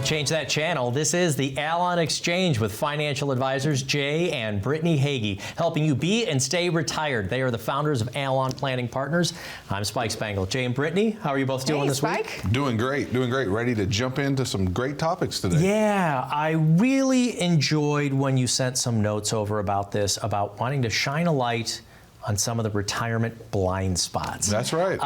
change that channel. This is the Allon Exchange with financial advisors Jay and Brittany Hagee, helping you be and stay retired. They are the founders of Allon Planning Partners. I'm Spike Spangle. Jay and Brittany, how are you both doing this week? Doing great, doing great. Ready to jump into some great topics today. Yeah, I really enjoyed when you sent some notes over about this, about wanting to shine a light on some of the retirement blind spots. That's right.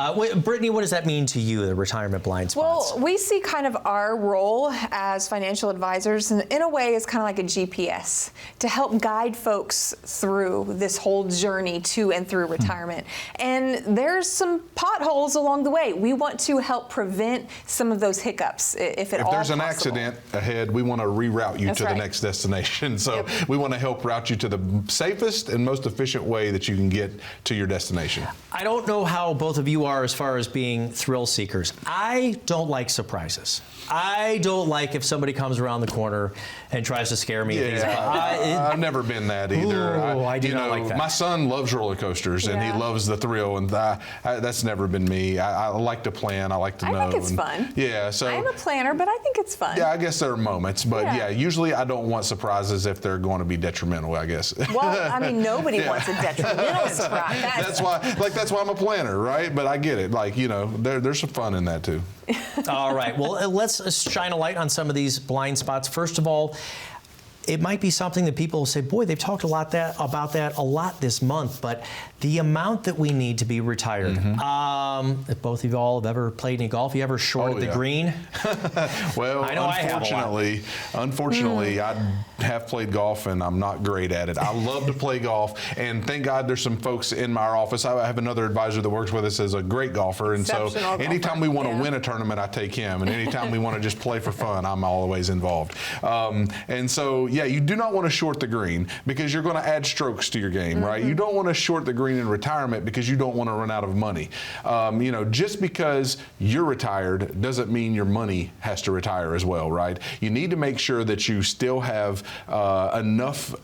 Brittany, what does that mean to you, the retirement blind spots? Well, we see kind of our role as financial advisors in a way is kind of like a GPS to help guide folks through this whole journey to and through retirement. And there's some potholes along the way. We want to help prevent some of those hiccups if at all there's an possible. accident ahead, we want to reroute you That's to right. the next destination. So Yep. we want to help route you to the safest and most efficient way that you can get to your destination. I don't know how both of you are as far as being thrill seekers. I don't like surprises. I don't like if somebody comes around the corner and tries to scare me. I've never been that either. Ooh, I do not like that. My son loves roller coasters and he loves the thrill, and that's never been me. I like to plan. I like to know. I think it's fun. Yeah, so I'm a planner, but I think it's fun. yeah, I guess there are moments, but yeah, usually I don't want surprises if they're going to be detrimental, I guess. Well, I mean, nobody wants a detrimental surprise. That's why I'm a planner, right? But I get it. Like, you know, there's some fun in that too. All right. Well, let's shine a light on some of these blind spots. First of all, it might be something that people will say, boy, they've talked about that a lot this month, but the amount that we need to be retired. If both of you all have ever played any golf, you ever shorted the green? Well, I know unfortunately, I have played golf and I'm not great at it. I love to play golf, and thank God there's some folks in my office. I have another advisor that works with us as a great golfer, and so anytime we want to win a tournament, I take him, and anytime we want to just play for fun, I'm always involved. And so, yeah, you do not want to short the green because you're going to add strokes to your game, right? You don't want to short the green in retirement because you don't want to run out of money. You know, just because you're retired doesn't mean your money has to retire as well, right? You need to make sure that you still have enough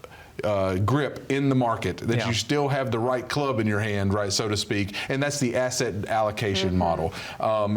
grip in the market, that you still have the right club in your hand, right, so to speak, and that's the asset allocation model.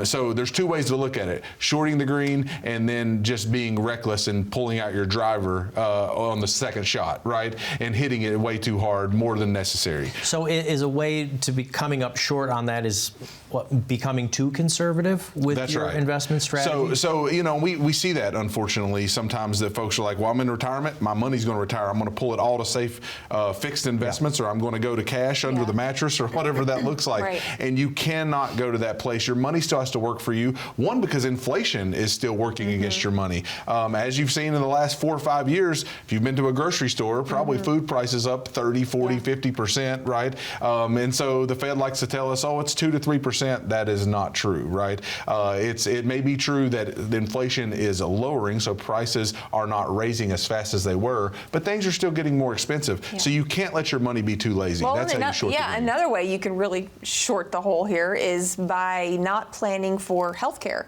So there's two ways to look at it: shorting the green and then just being reckless and pulling out your driver on the second shot, right, and hitting it way too hard, more than necessary. So is a way to be coming up short on that is what, becoming too conservative with your investment strategy? So you know, we see that, unfortunately, sometimes that folks are like, well, I'm in retirement, my money's going to retire, I'm going to pull it all to safe fixed investments, or I'm going to go to cash under the mattress, or whatever that looks like. And you cannot go to that place. Your money still has to work for you. One, because inflation is still working against your money. As you've seen in the last 4 or 5 years, if you've been to a grocery store, probably food prices up 30, 40, 50%, right? And so the Fed likes to tell us, oh, it's 2 to 3%. That is not true, right? It may be true that the inflation is lowering, so prices are not raising as fast as they were, but things are still getting more expensive. So you can't let your money be too lazy. Well, that's how you short the green. Another way you can really short the hole here is by not planning for healthcare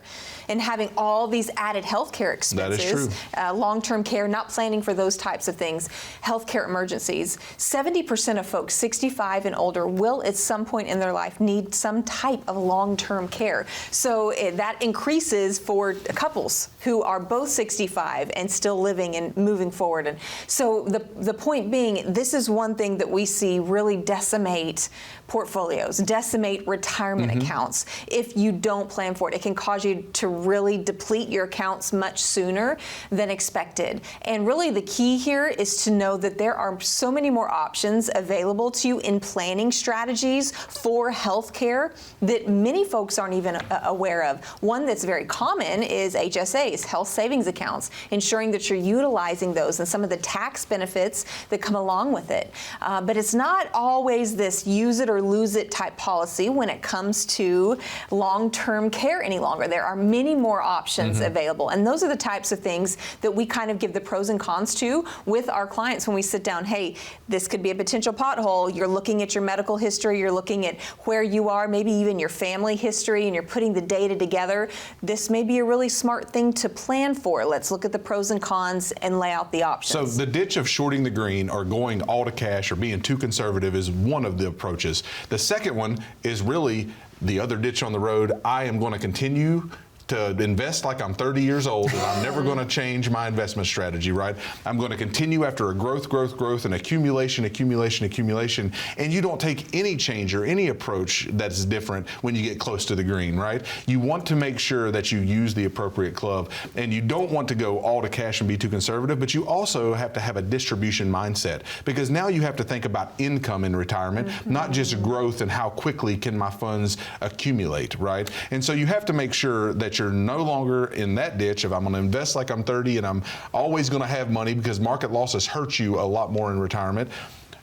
and having all these added healthcare expenses. That is true. Long-term care, not planning for those types of things. Healthcare emergencies. 70% of folks 65 and older will at some point in their life need some type of long-term care. So that increases for couples who are both 65 and still living and moving forward. And so the point being, this is one thing that we see really decimate portfolios, decimate retirement accounts if you don't plan for it. It can cause you to really deplete your accounts much sooner than expected. And really the key here is to know that there are so many more options available to you in planning strategies for healthcare that many folks aren't even aware of. One that's very common is HSAs, health savings accounts, ensuring that you're utilizing those and some of the tax benefits that come along with it. But it's not always this use it or lose it type policy when it comes to long-term care any longer. There are many more options available, and those are the types of things that we kind of give the pros and cons to with our clients when we sit down. Hey, this could be a potential pothole. You're looking at your medical history, you're looking at where you are, maybe even your family history, and you're putting the data together. This may be a really smart thing to plan for. Let's look at the pros and cons and lay out the options. So the ditch of shorting the green or going all to cash or being too conservative is one of the approaches. The second one is really the other ditch on the road. I am going to continue to invest like I'm 30 years old, and I'm never going to change my investment strategy, right? I'm going to continue after a growth, and accumulation, and you don't take any change or any approach that's different when you get close to the green, right? You want to make sure that you use the appropriate club, and you don't want to go all to cash and be too conservative, but you also have to have a distribution mindset, because now you have to think about income in retirement, not just growth and how quickly can my funds accumulate, right? And so you have to make sure that you're no longer in that ditch of I'm going to invest like I'm 30 and I'm always going to have money, because market losses hurt you a lot more in retirement.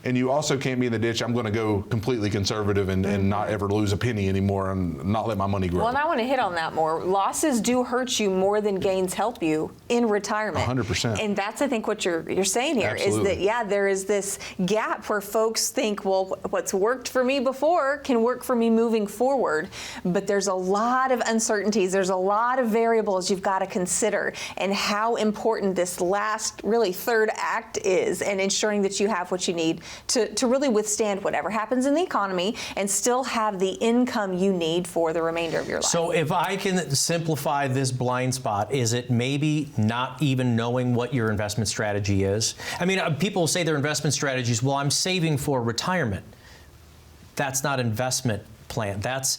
And you also can't be in the ditch, I'm going to go completely conservative and not ever lose a penny anymore and not let my money grow. Well, and I want to hit on that more. Losses do hurt you more than gains help you in retirement. 100%. And that's, I think, what you're saying here. Absolutely. Is that, yeah, there is this gap where folks think, well, what's worked for me before can work for me moving forward. But there's a lot of uncertainties. There's a lot of variables you've got to consider, and how important this last, really, third act is, and ensuring that you have what you need to really withstand whatever happens in the economy and still have the income you need for the remainder of your life. So if I can simplify this blind spot, is it maybe not even knowing what your investment strategy is? I mean, people say their investment strategies, well, I'm saving for retirement. That's not investment plan. That's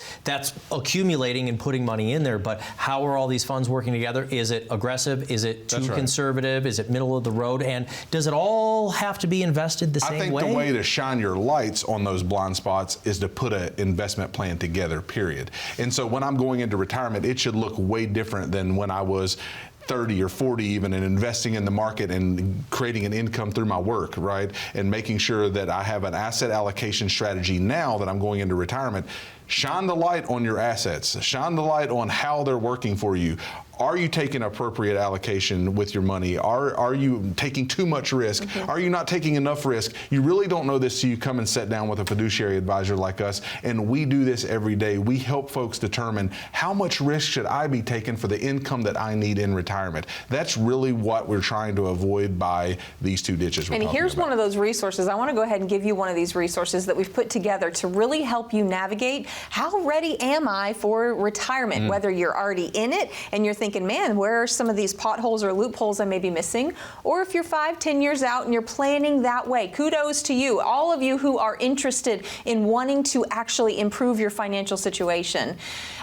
accumulating and putting money in there. But how are all these funds working together? Is it aggressive? Is it too conservative? Is it middle of the road? And does it all have to be invested the same way? I think the way to shine your lights on those blind spots is to put an investment plan together, period. And so when I'm going into retirement, it should look way different than when I was 30 or 40 even, and investing in the market and creating an income through my work, right? And making sure that I have an asset allocation strategy now that I'm going into retirement. Shine the light on your assets. Shine the light on how they're working for you. Are you taking appropriate allocation with your money? Are you taking too much risk? Are you not taking enough risk? You really don't know this till you come and sit down with a fiduciary advisor like us, and we do this every day. We help folks determine how much risk should I be taking for the income that I need in retirement. That's really what we're trying to avoid by these two ditches we're talking about. And here's one of those resources. I want to go ahead and give you one of these resources that we've put together to really help you navigate how ready am I for retirement, whether you're already in it and you're thinking, man, where are some of these potholes or loopholes I may be missing? Or if you're 5-10 years out and you're planning that way, kudos to you, all of you who are interested in wanting to actually improve your financial situation.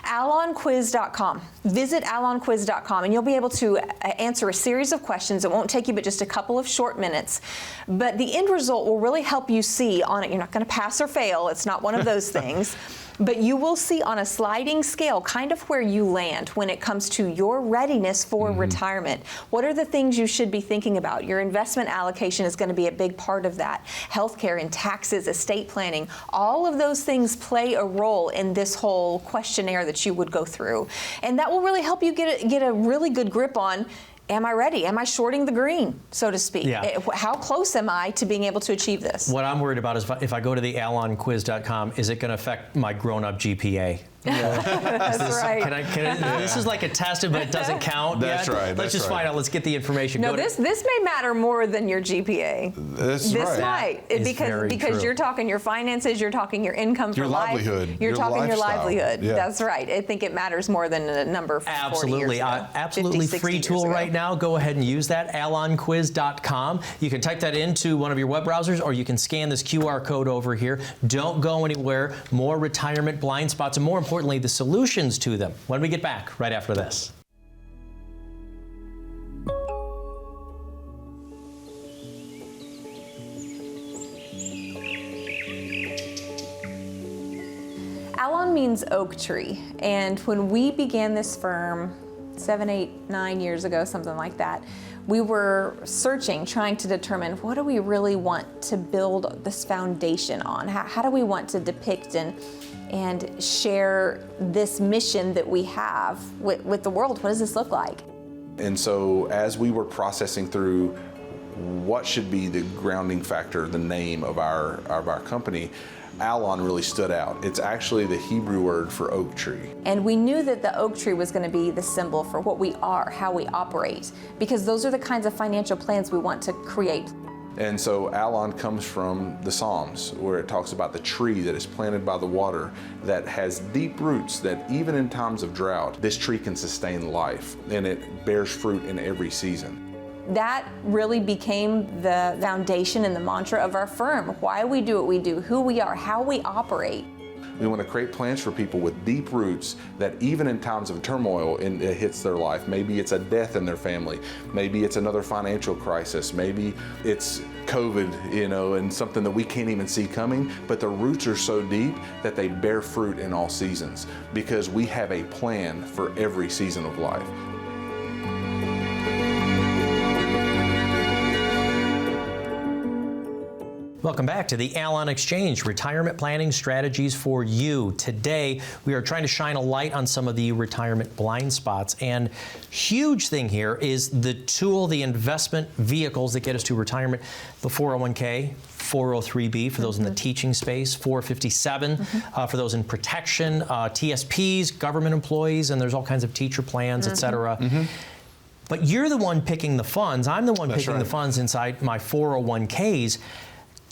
AllonQuiz.com. Visit AllonQuiz.com and you'll be able to answer a series of questions. It won't take you but just a couple of short minutes. But the end result will really help you see on it. You're not going to pass or fail. It's not one of those things. But you will see on a sliding scale kind of where you land when it comes to your readiness for retirement. What are the things you should be thinking about? Your investment allocation is going to be a big part of that. Healthcare and taxes, estate planning, all of those things play a role in this whole questionnaire that you would go through. And that will really help you get a really good grip on, am I ready? Am I shorting the green, so to speak? Yeah. How close am I to being able to achieve this? What I'm worried about is if I go to the AllonQuiz.com, is it going to affect my grown-up GPA? That's right. This is like a test, but it doesn't count That's yet. right. Let's just find out. Let's get the information. No, this may matter more than your GPA. This might, because you're talking your finances, you're talking your income for your life, livelihood, you're talking your lifestyle. livelihood. Yeah. That's right. I think it matters more than a number. 40 years ago, absolutely 50, free tool right now. Go ahead and use that. AllonQuiz.com. You can type that into one of your web browsers, or you can scan this QR code over here. Don't go anywhere. More retirement blind spots, and more importantly, the solutions to them when we get back right after this. Allon means oak tree, and when we began this firm 7, 8, 9 years ago, something like that, we were searching, trying to determine what do we really want to build this foundation on? How do we want to depict and share this mission that we have with the world? What does this look like? And so as we were processing through what should be the grounding factor, the name of our company, Allon really stood out. It's actually the Hebrew word for oak tree. And we knew that the oak tree was going to be the symbol for what we are, how we operate, because those are the kinds of financial plans we want to create. And so Allon comes from the Psalms, where it talks about the tree that is planted by the water that has deep roots, that even in times of drought, this tree can sustain life, and it bears fruit in every season. That really became the foundation and the mantra of our firm. Why we do what we do, who we are, how we operate. We want to create plans for people with deep roots that even in times of turmoil it hits their life. Maybe it's a death in their family. Maybe it's another financial crisis. Maybe it's COVID, and something that we can't even see coming. But the roots are so deep that they bear fruit in all seasons because we have a plan for every season of life. Welcome back to the Allon Exchange, retirement planning strategies for you. Today, we are trying to shine a light on some of the retirement blind spots. And huge thing here is the tool, the investment vehicles that get us to retirement, the 401k, 403b for those in the teaching space, 457 for those in protection, TSPs, government employees, and there's all kinds of teacher plans, et cetera. But you're the one picking the funds. I'm the one picking the funds inside my 401ks.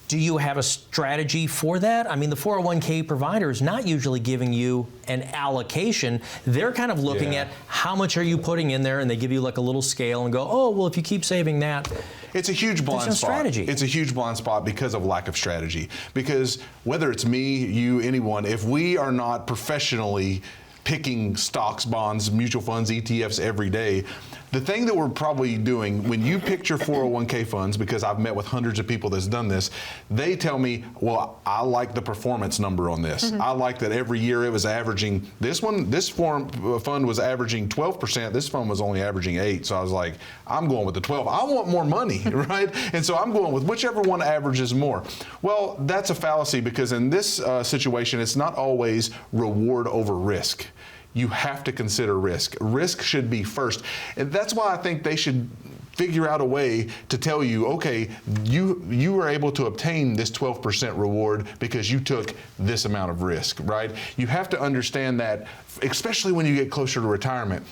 Do you have a strategy for that? I mean, the 401k provider is not usually giving you an allocation. They're kind of looking at how much are you putting in there, and they give you like a little scale and go, oh, well, if you keep saving that. It's a huge blind spot. Strategy. It's a huge blind spot because of lack of strategy. Because whether it's me, you, anyone, if we are not professionally picking stocks, bonds, mutual funds, ETFs every day, the thing that we're probably doing when you pick your 401k funds, because I've met with hundreds of people that's done this, they tell me, well, I like the performance number on this. I like that every year it was averaging, this fund was averaging 12%, this fund was only averaging 8%. So I was like, I'm going with the 12. I want more money, right? And so I'm going with whichever one averages more. Well, that's a fallacy because in this situation, it's not always reward over risk. You have to consider risk. Risk should be first. And that's why I think they should figure out a way to tell you, okay, you were able to obtain this 12% reward because you took this amount of risk, right? You have to understand that, especially when you get closer to retirement,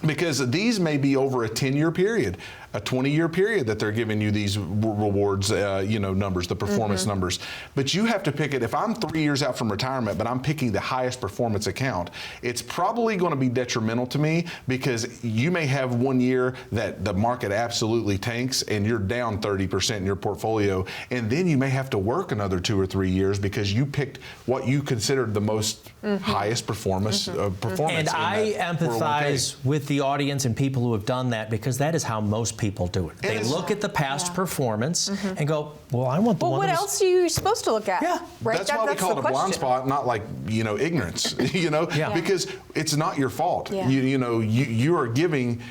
because these may be over a 10-year period, a 20-year period that they're giving you these rewards, numbers, the performance numbers. But you have to pick it. If I'm 3 years out from retirement, but I'm picking the highest performance account, it's probably going to be detrimental to me because you may have 1 year that the market absolutely tanks and you're down 30% in your portfolio. And then you may have to work another 2 or 3 years because you picked what you considered the most highest performance. And I empathize with the audience and people who have done that because that is how most people do it. They look at the past performance and go, well, I want the one. Well, what else are you supposed to look at? Yeah. Right? That's why we call it a blind spot, not like, ignorance, because it's not your fault. Yeah. You are giving,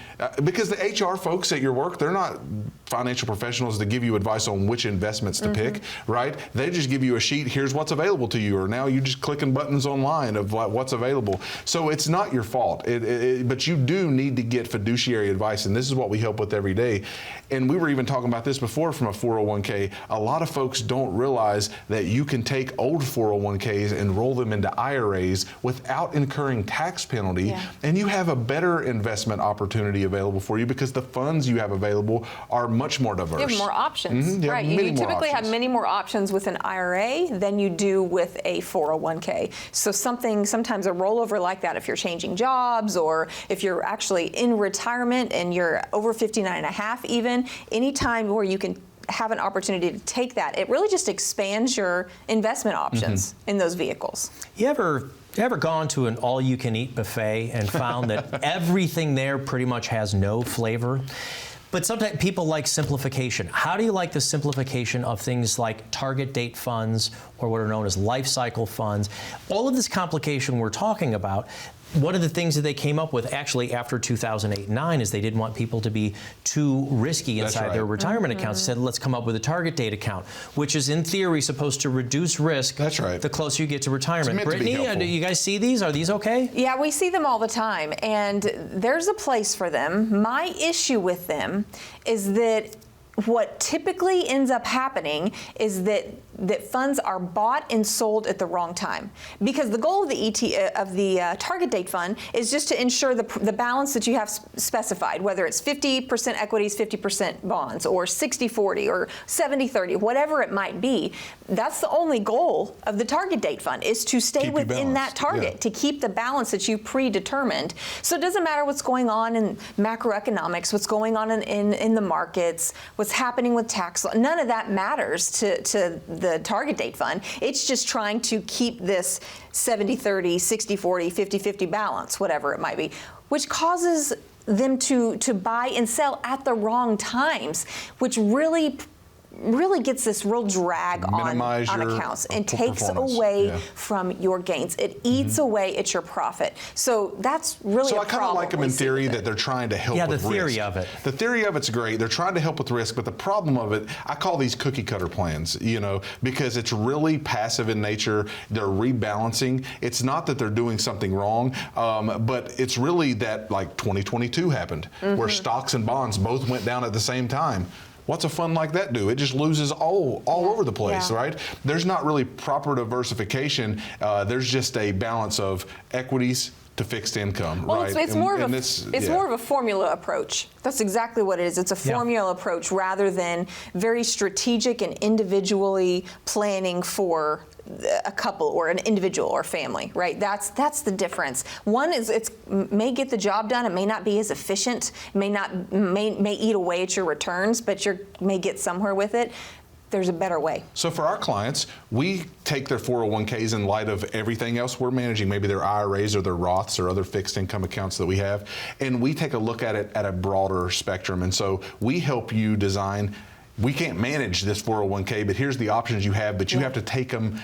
because the HR folks at your work, they're not financial professionals to give you advice on which investments to pick, right? They just give you a sheet, here's what's available to you, or now you're just clicking buttons online of what's available. So it's not your fault, but you do need to get fiduciary advice, and this is what we help with every day. And we were even talking about this before from a 401k. A lot of folks don't realize that you can take old 401ks and roll them into IRAs without incurring tax penalty, and you have a better investment opportunity available for you because the funds you have available are much more diverse. You have more options, right? You typically have many more options with an IRA than you do with a 401k. So sometimes a rollover like that, if you're changing jobs or if you're actually in retirement and you're over 59 and a half even, any time where you can have an opportunity to take that, it really just expands your investment options in those vehicles. You ever gone to an all-you-can-eat buffet and found that everything there pretty much has no flavor? But sometimes people like simplification. How do you like the simplification of things like target date funds or what are known as life cycle funds? All of this complication we're talking about, one of the things that they came up with actually after 2008-9 is they didn't want people to be too risky inside their retirement accounts. They said, let's come up with a target date account, which is in theory supposed to reduce risk the closer you get to retirement. Brittany, do you guys see these? Are these okay? Yeah, we see them all the time, and there's a place for them. My issue with them is that what typically ends up happening is that that funds are bought and sold at the wrong time. Because the goal of the target date fund is just to ensure the balance that you have specified, whether it's 50% equities, 50% bonds, or 60-40, or 70-30, whatever it might be. That's the only goal of the target date fund, is to stay within that target, to keep the balance that you predetermined. So it doesn't matter what's going on in macroeconomics, what's going on in the markets, what's happening with tax law. None of that matters to the target date fund. It's just trying to keep this 70-30, 60-40, 50-50 balance, whatever it might be, which causes them to buy and sell at the wrong times, which really gets this real drag on accounts and takes away from your gains. It eats away at your profit. So that's really a problem. So I kind of like them in theory that they're trying to help with risk. Yeah, the theory of it. The theory of it's great. They're trying to help with risk, but the problem of it, I call these cookie cutter plans, because it's really passive in nature. They're rebalancing. It's not that they're doing something wrong, but it's really that like 2022 happened, where stocks and bonds both went down at the same time. What's a fund like that do? It just loses all over the place, right? There's not really proper diversification. There's just a balance of equities to fixed income, right? It's more of a formula approach. That's exactly what it is. It's a formula approach rather than very strategic and individually planning for a couple or an individual or family, right? That's the difference. One is it may get the job done. It may not be as efficient. It may eat away at your returns, but you may get somewhere with it. There's a better way. So for our clients, we take their 401ks in light of everything else we're managing, maybe their IRAs or their Roths or other fixed income accounts that we have, and we take a look at it at a broader spectrum. And so we help you design. We can't manage this 401k, but here's the options you have, but you have to take them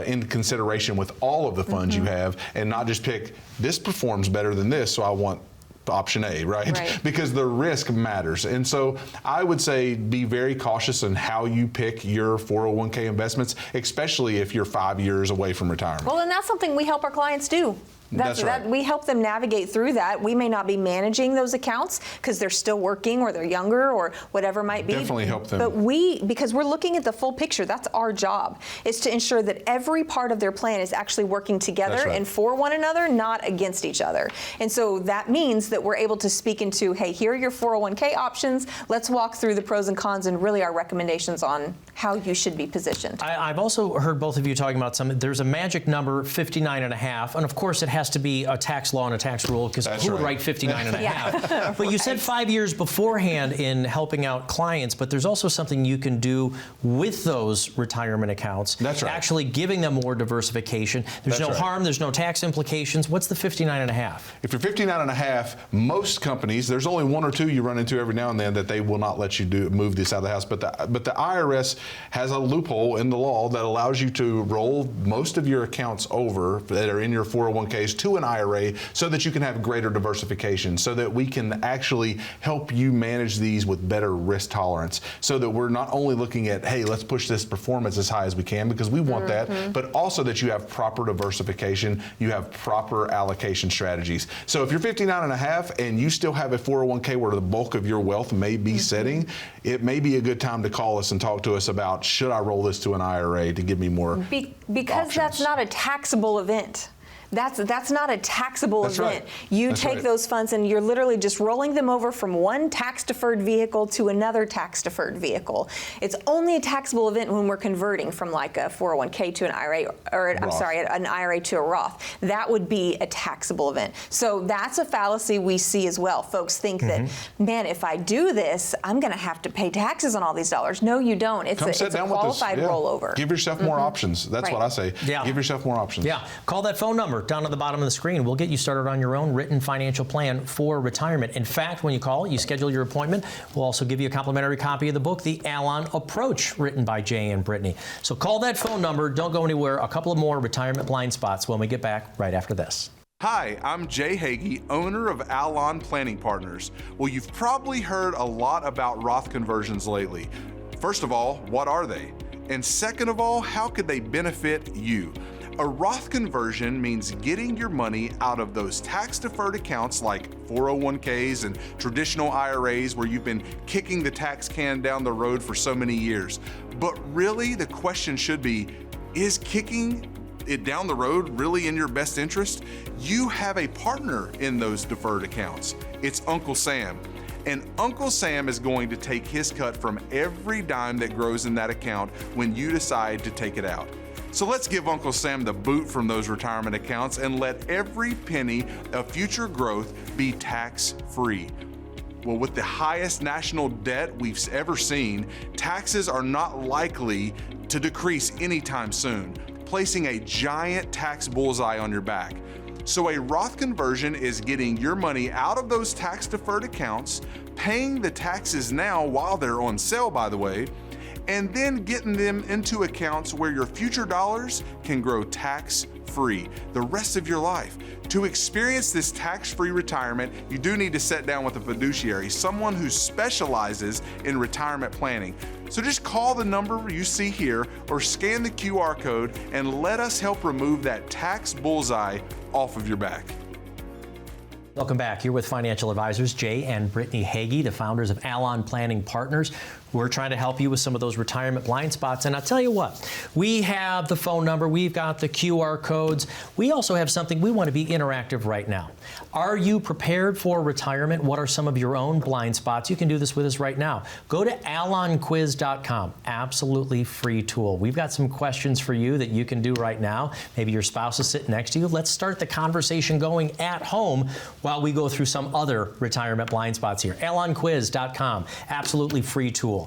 into consideration with all of the funds you have, and not just pick, this performs better than this, so I want option A, right? Because the risk matters. And so I would say be very cautious in how you pick your 401k investments, especially if you're 5 years away from retirement. Well, and that's something we help our clients do. That's right. We help them navigate through that. We may not be managing those accounts because they're still working or they're younger or whatever might be. Definitely help them. But because we're looking at the full picture, that's our job, is to ensure that every part of their plan is actually working together and for one another, not against each other. And so that means that we're able to speak into, hey, here are your 401k options. Let's walk through the pros and cons and really our recommendations on how you should be positioned. I've also heard both of you talking about there's a magic number, 59.5, and of course it has to be a tax law and a tax rule, because who would write 59.5? But you said 5 years beforehand in helping out clients, but there's also something you can do with those retirement accounts. That's right. Actually giving them more diversification. There's no harm, there's no tax implications. What's the 59.5? If you're 59.5, most companies, there's only one or two you run into every now and then that they will not let you move this out of the house, but the IRS has a loophole in the law that allows you to roll most of your accounts over that are in your 401ks to an IRA so that you can have greater diversification, so that we can actually help you manage these with better risk tolerance, so that we're not only looking at, hey, let's push this performance as high as we can because we want that, but also that you have proper diversification, you have proper allocation strategies. So if you're 59.5 and you still have a 401k where the bulk of your wealth may be sitting, it may be a good time to call us and talk to us about, should I roll this to an IRA to give me more because options? That's not a taxable event. That's not a taxable event. Right. You take those funds and you're literally just rolling them over from one tax-deferred vehicle to another tax-deferred vehicle. It's only a taxable event when we're converting from like a 401k to an IRA, or an IRA to a Roth. That would be a taxable event. So that's a fallacy we see as well. Folks think that, man, if I do this, I'm going to have to pay taxes on all these dollars. No, you don't. It's a qualified rollover. Give yourself more options. That's what I say. Yeah. Give yourself more options. Yeah. Call that phone number down at the bottom of the screen. We'll get you started on your own written financial plan for retirement. In fact, when you call, you schedule your appointment, we'll also give you a complimentary copy of the book, The Allon Approach, written by Jay and Brittany. So call that phone number. Don't go anywhere. A couple of more retirement blind spots when we get back right after this. Hi, I'm Jay Hagee, owner of Allon Planning Partners. Well, you've probably heard a lot about Roth conversions lately. First of all, what are they? And second of all, how could they benefit you? A Roth conversion means getting your money out of those tax-deferred accounts like 401ks and traditional IRAs where you've been kicking the tax can down the road for so many years. But really, the question should be, is kicking it down the road really in your best interest? You have a partner in those deferred accounts. It's Uncle Sam. And Uncle Sam is going to take his cut from every dime that grows in that account when you decide to take it out. So let's give Uncle Sam the boot from those retirement accounts and let every penny of future growth be tax-free. Well, with the highest national debt we've ever seen, taxes are not likely to decrease anytime soon, placing a giant tax bullseye on your back. So a Roth conversion is getting your money out of those tax-deferred accounts, paying the taxes now while they're on sale, by the way, and then getting them into accounts where your future dollars can grow tax-free the rest of your life. To experience this tax-free retirement, you do need to sit down with a fiduciary, someone who specializes in retirement planning. So just call the number you see here or scan the QR code and let us help remove that tax bullseye off of your back. Welcome back. You're with financial advisors Jay and Brittany Hagee, the founders of Allon Planning Partners. We're trying to help you with some of those retirement blind spots. And I'll tell you what, we have the phone number, we've got the QR codes. We also have something we want to be interactive right now. Are you prepared for retirement? What are some of your own blind spots? You can do this with us right now. Go to allonquiz.com. Absolutely free tool. We've got some questions for you that you can do right now. Maybe your spouse is sitting next to you. Let's start the conversation going at home while we go through some other retirement blind spots here. allonquiz.com. Absolutely free tool.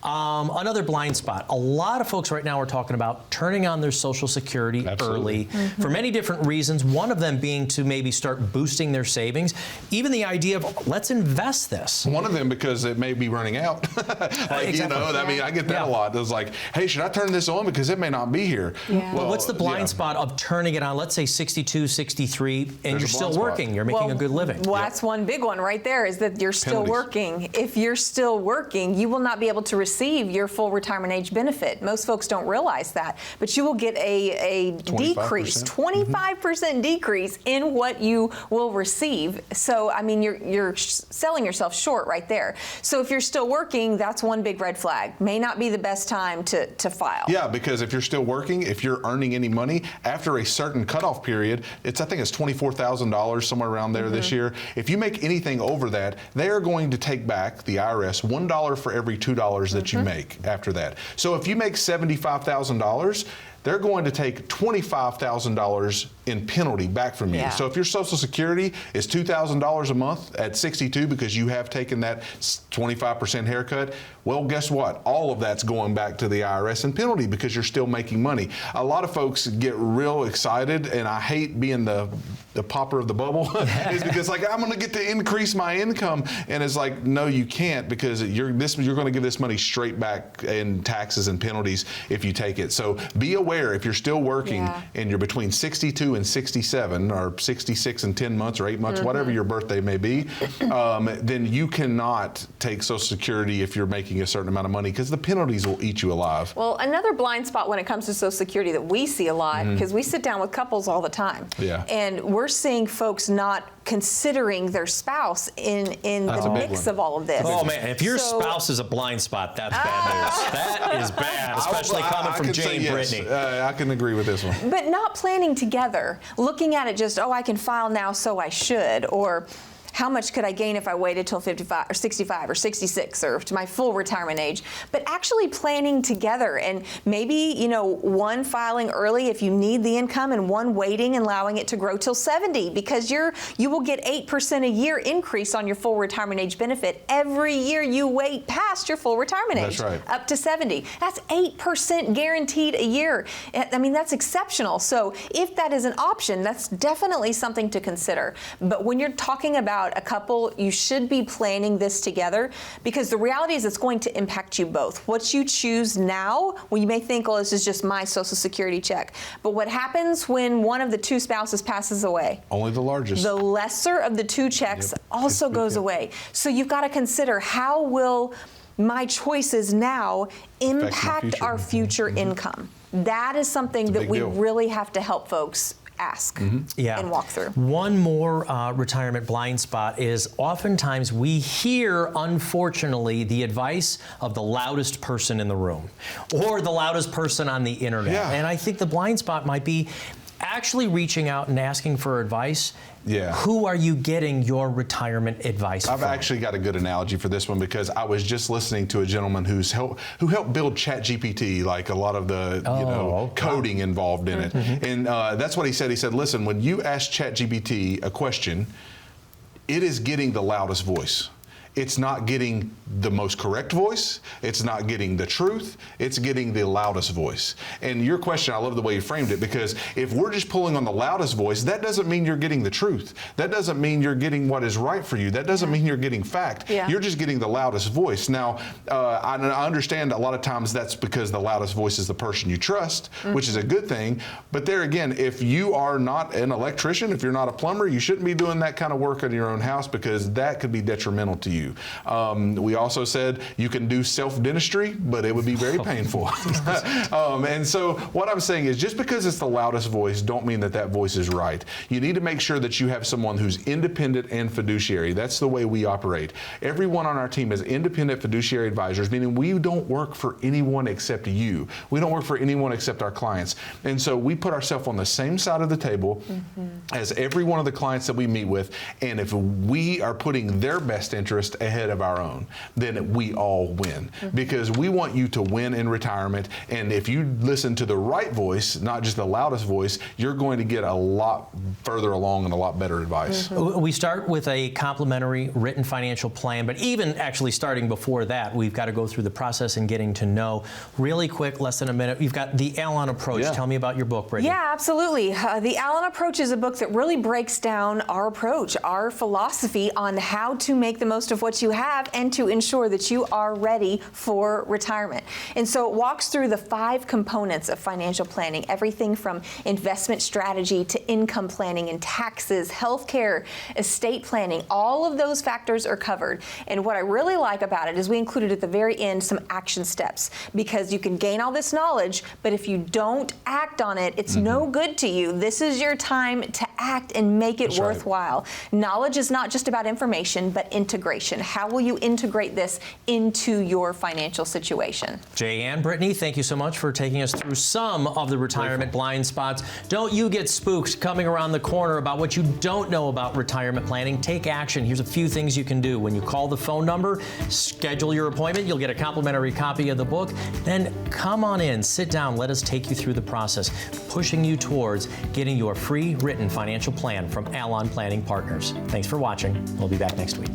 Another blind spot. A lot of folks right now are talking about turning on their Social Security early for many different reasons. One of them being to maybe start boosting their savings. Even the idea of let's invest this. One of them because it may be running out. Exactly. You know, I mean, I get that a lot. It's like, hey, should I turn this on because it may not be here? Yeah. Well, what's the blind spot of turning it on? Let's say 62, 63, and There's you're a still blind working. spot. You're making a good living. Well, that's one big one right there, is that you're still Penalties. working. If you're still working, you will not be able to receive your full retirement age benefit. Most folks don't realize that, but you will get a 25%. decrease, 25% decrease in what you will receive. So, I mean, you're selling yourself short right there. So if you're still working, that's one big red flag. May not be the best time to file. Yeah, because if you're still working, if you're earning any money, after a certain cutoff period, I think it's $24,000, somewhere around there this year. If you make anything over that, they are going to take back, the IRS, $1 for every $2 that you make after that. So if you make $75,000, they're going to take $25,000 in penalty back from you. Yeah. So if your Social Security is $2,000 a month at 62 because you have taken that 25% haircut, well, guess what? All of that's going back to the IRS in penalty because you're still making money. A lot of folks get real excited, and I hate being the popper of the bubble, is because like, I'm going to get to increase my income, and it's like, no, you can't, because you're going to give this money straight back in taxes and penalties if you take it. So be aware, if you're still working and you're between 62 and 67, or 66 and 10 months or 8 months, whatever your birthday may be, then you cannot take Social Security if you're making a certain amount of money, because the penalties will eat you alive. Well, another blind spot when it comes to Social Security that we see a lot, because we sit down with couples all the time, and we're seeing folks not considering their spouse in the mix of all of this. Oh man, if your spouse is a blind spot, that's bad news. That is bad, especially coming from Jay and Brittany. I can agree with this one. But not planning together, looking at it just, oh, I can file now, so I should, or how much could I gain if I waited till 55 or 65 or 66 or to my full retirement age? But actually planning together, and maybe, one filing early if you need the income, and one waiting and allowing it to grow till 70, because you will get 8% a year increase on your full retirement age benefit every year you wait past your full retirement age. That's right. Up to 70. That's 8% guaranteed a year. I mean, that's exceptional. So if that is an option, that's definitely something to consider. But when you're talking about a couple, you should be planning this together, because the reality is it's going to impact you both. What you choose now, well, you may think, oh, this is just my Social Security check. But what happens when one of the two spouses passes away? Only the largest. The lesser of the two checks also goes away. So you've got to consider, how will my choices now impact our future income? That is something that big we deal. really have to help folks ask and walk through. One more retirement blind spot is oftentimes we hear, unfortunately, the advice of the loudest person in the room or the loudest person on the internet. Yeah. And I think the blind spot might be actually reaching out and asking for advice. Yeah. Who are you getting your retirement advice I've from? actually got a good analogy for this one because I was just listening to a gentleman who helped build ChatGPT, like a lot of the coding involved in it. And that's what he said. He said, listen, when you ask ChatGPT a question, it is getting the loudest voice. It's not getting the most correct voice. It's not getting the truth. It's getting the loudest voice. And your question, I love the way you framed it, because if we're just pulling on the loudest voice, that doesn't mean you're getting the truth. That doesn't mean you're getting what is right for you. That doesn't mean you're getting fact. Yeah. You're just getting the loudest voice. Now, I understand a lot of times that's because the loudest voice is the person you trust, which is a good thing. But there again, if you are not an electrician, if you're not a plumber, you shouldn't be doing that kind of work in your own house because that could be detrimental to you. We also said you can do self-dentistry, but it would be very painful. And so what I'm saying is just because it's the loudest voice, don't mean that that voice is right. You need to make sure that you have someone who's independent and fiduciary. That's the way we operate. Everyone on our team is independent fiduciary advisors, meaning we don't work for anyone except you. We don't work for anyone except our clients. And so we put ourselves on the same side of the table as every one of the clients that we meet with. And if we are putting their best interest ahead of our own, then we all win. Because we want you to win in retirement. And if you listen to the right voice, not just the loudest voice, you're going to get a lot further along and a lot better advice. We start with a complimentary written financial plan, but even actually starting before that, we've got to go through the process and getting to know. Really quick, less than a minute, you've got the Allon approach. Yeah. Tell me about your book, Brittany. Yeah, absolutely. The Allon approach is a book that really breaks down our approach, our philosophy on how to make the most of what you have and to ensure that you are ready for retirement. And so it walks through the 5 components of financial planning, everything from investment strategy to income planning and taxes, healthcare, estate planning. All of those factors are covered. And what I really like about it is we included at the very end some action steps, because you can gain all this knowledge, but if you don't act on it, it's no good to you. This is your time to act and make it worthwhile. Knowledge is not just about information, but integration. How will you integrate this into your financial situation? Jay and Brittany, thank you so much for taking us through some of the retirement blind spots. Don't you get spooked coming around the corner about what you don't know about retirement planning. Take action. Here's a few things you can do. When you call the phone number, schedule your appointment. You'll get a complimentary copy of the book. Then come on in, sit down, let us take you through the process, pushing you towards getting your free written financial plan from Allon Planning Partners. Thanks for watching. We'll be back next week.